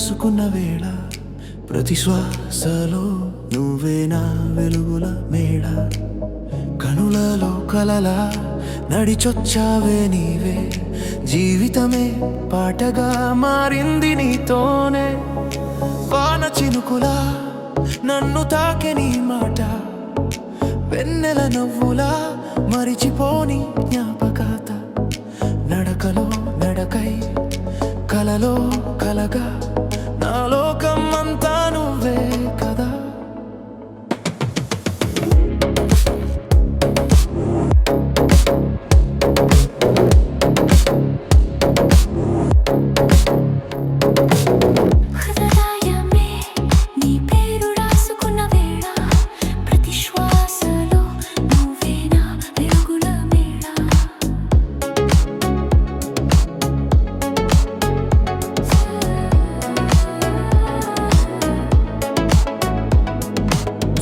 రాసుకున్న వేళ ప్రతి శ్వాసలో నువ్వే నా వెలుగుల మేడ కనులలో కలలా నడిచొచ్చావే నీవే జీవితమే పాటగా మారింది నీతోనే వాన చినుకులా నన్ను తాకే నీ మాట వెన్నెల నవ్వులా మరిచిపోని జ్ఞాపకత నడకలో నడకై కలలో కలగా నా లోకం అంతా నువ్వే కదా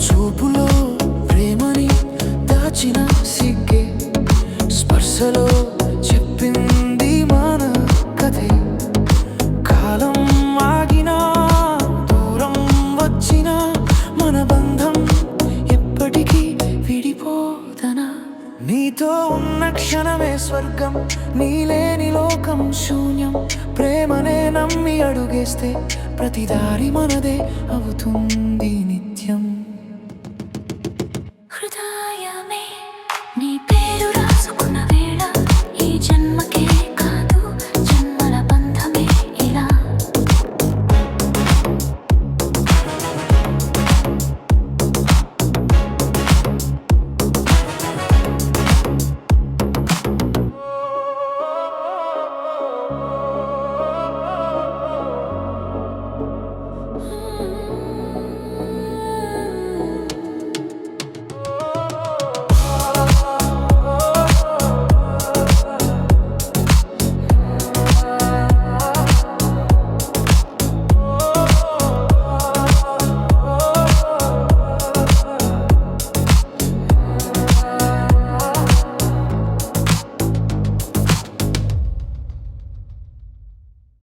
చూపులో ప్రేమని దాచిన సిగ్గే స్పర్శలో చెప్పింది మన కథే కాలం ఆగినా దూరం వచ్చినా మన బంధం ఎప్పటికీ విడిపోదనా నీతో ఉన్న క్షణమే స్వర్గం నీలేని లోకం శూన్యం ప్రేమనే నమ్మి అడుగేస్తే ప్రతి దారి మనదే అవుతుంది